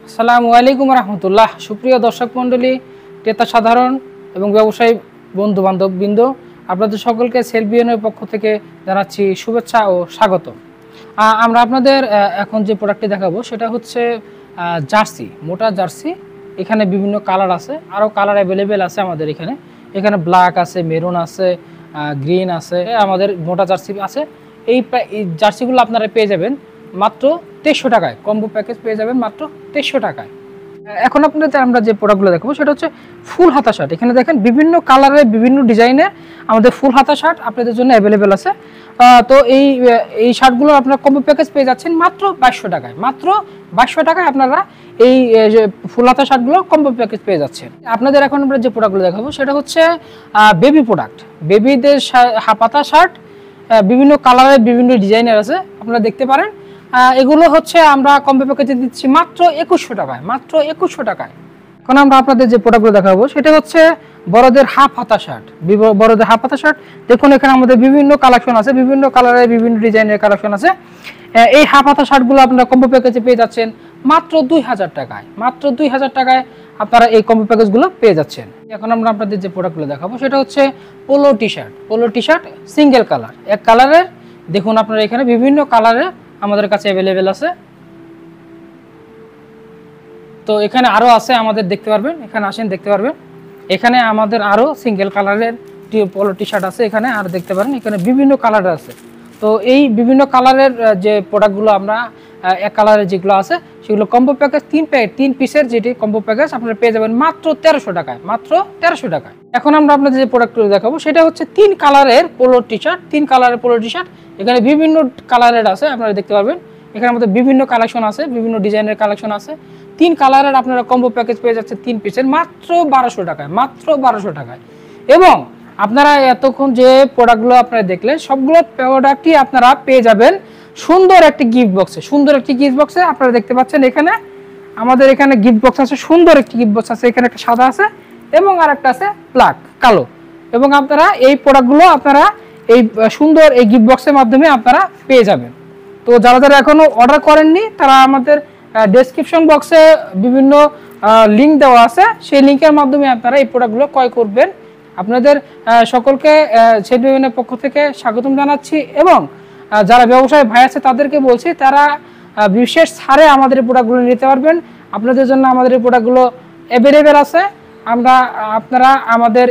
আসসালামু আলাইকুম রহমতুল্লাহ। সুপ্রিয় দর্শক মণ্ডলী, ক্রেতা সাধারণ এবং ব্যবসায়ী বন্ধু বান্ধব বৃন্দ, আপনাদের সকলকে সেলবিয়নের পক্ষ থেকে জানাচ্ছি শুভেচ্ছা ও স্বাগত। আমরা আপনাদের এখন যে প্রোডাক্টটি দেখাবো সেটা হচ্ছে জার্সি, মোটা জার্সি। এখানে বিভিন্ন কালার আছে, আরও কালার অ্যাভেলেবেল আছে আমাদের এখানে। এখানে ব্ল্যাক আছে, মেরুন আছে, গ্রিন আছে, আমাদের মোটা জার্সি আছে। এই জার্সিগুলো আপনারা পেয়ে যাবেন মাত্র 2300 টাকায়। কম্বো প্যাকেজ পেয়ে যাবেন মাত্র 2300 টাকায়। এখন আপনাদের আমরা যে প্রোডাক্টগুলো দেখাবো সেটা হচ্ছে ফুল হাতা শার্ট। এখানে দেখেন বিভিন্ন কালারের বিভিন্ন ডিজাইনের আমাদের ফুল হাতা শার্ট আপনাদের জন্য অ্যাভেলেবেল আছে। তো এই শার্টগুলো আপনারা কম্বো প্যাকেজ পেয়ে যাচ্ছেন মাত্র 2200 টাকায়। মাত্র 2200 টাকায় আপনারা এই ফুল হাতা শার্টগুলো কম্বো প্যাকেজ পেয়ে যাচ্ছেন। আপনাদের এখন আমরা যে প্রোডাক্টগুলো দেখাবো সেটা হচ্ছে বেবি প্রোডাক্ট। বেবিদের হাতা শার্ট বিভিন্ন কালারের বিভিন্ন ডিজাইনের আছে, আপনারা দেখতে পারেন। এগুলো হচ্ছে আমরা কম্বো প্যাকেজে দিচ্ছি মাত্র 2100 টাকায়। মাত্র 2100 টাকায়। এখন আমরা আপনাদের যে প্রোডাক্টগুলো দেখাবো সেটা হচ্ছে বড়দের হাফ হাতা শার্ট। বড়দের হাফ হাতা শার্ট দেখুন, এখানে আমাদের বিভিন্ন কালেকশন আছে, বিভিন্ন কালারের বিভিন্ন ডিজাইনের কালেকশন আছে। এই হাফ হাতা শার্টগুলো আপনারা কম্বো প্যাকেজে পেয়ে যাচ্ছেন মাত্র 2000 টাকায়। মাত্র 2000 টাকায় আপনারা এই কম্বো প্যাকেজগুলো পেয়ে যাচ্ছেন। এখন আমরা আপনাদের যে প্রোডাক্টগুলো দেখাবো সেটা হচ্ছে polo T shirt. Polo T shirt single colour, এক কালারের। দেখুন আপনারা এখানে বিভিন্ন কালারের আমাদের কাছে অ্যাভেলেবেল আছে। তো এখানে আরও আছে, আমাদের দেখতে পারবেন, এখানে আসেন দেখতে পারবেন। এখানে আমাদের আরও সিঙ্গেল কালারের পোলো টি শার্ট আছে, এখানে আর দেখতে পারেন এখানে বিভিন্ন কালারের আছে। তো এই বিভিন্ন কালারের যে প্রোডাক্টগুলো আমরা এক কালারের যেগুলো আছে সেগুলো কম্বো প্যাকেজ 3 পিসের যেটি কম্বো প্যাকেজ আপনারা পেয়ে যাবেন মাত্র 1300 টাকায়। মাত্র 1300 টাকায়। এখন আমরা আপনাদের যে প্রোডাক্টগুলো দেখাবো সেটা হচ্ছে 3 কালারের পোলো টি শার্ট। 3 কালারের পোলো টি শার্ট এখানে বিভিন্ন কালারের আছে, আপনারা দেখতে পারবেন। এখানে আমাদের বিভিন্ন কালেকশন আছে, বিভিন্ন ডিজাইনের কালেকশন আছে। 3 কালারের আপনারা কম্বো প্যাকেজ পেয়ে যাচ্ছে 3 পিসের মাত্র 1200 টাকায়। মাত্র 1200 টাকায়। এবং আপনারা এতক্ষণ যে প্রোডাক্টগুলো আপনারা দেখলেন সবগুলো প্রোডাক্টই আপনারা পেয়ে যাবেন সুন্দর একটি গিফট বক্সে। সুন্দর একটি গিফট বক্সে আপনারা দেখতে পাচ্ছেন এখানে আমাদের এখানে গিফট বক্স আছে, সুন্দর একটি গিফট বক্স আছে। এখানে একটা সাদা আছে এবং আরেকটা আছে ব্ল্যাক, কালো। এবং আপনারা এই প্রোডাক্টগুলো আপনারা এই সুন্দর এই গিফট বক্সের মাধ্যমে আপনারা পেয়ে যাবেন। তো যারা যারা এখনো অর্ডার করেননি তারা আমাদের ডেসক্রিপশন বক্সে বিভিন্ন লিঙ্ক দেওয়া আছে, সেই লিঙ্কের মাধ্যমে আপনারা এই প্রোডাক্টগুলো ক্রয় করবেন। আপনাদের সকলকে সেলবিয়নের পক্ষ থেকে স্বাগতম জানাচ্ছি। এবং যারা ব্যবসায়ী ভাই আছে তাদেরকে বলছি তারা বিশেষ ছাড়ে আমাদের এই প্রোডাক্টগুলো নিতে পারবেন। আপনাদের জন্য আমাদের এই প্রোডাক্টগুলো অ্যাভেলেবেল আছে। আপনারা আমাদের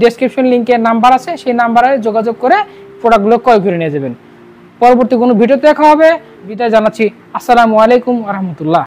ডেসক্রিপশন লিঙ্কের নাম্বার আছে, সেই নাম্বারে যোগাযোগ করে প্রোডাক্টগুলো ক্রয় করে নিয়ে যাবেন। পরবর্তী কোনো ভিডিওতে দেখা হবে। বিদায় জানাচ্ছি। আসসালামু আলাইকুম রহমতুল্লাহ।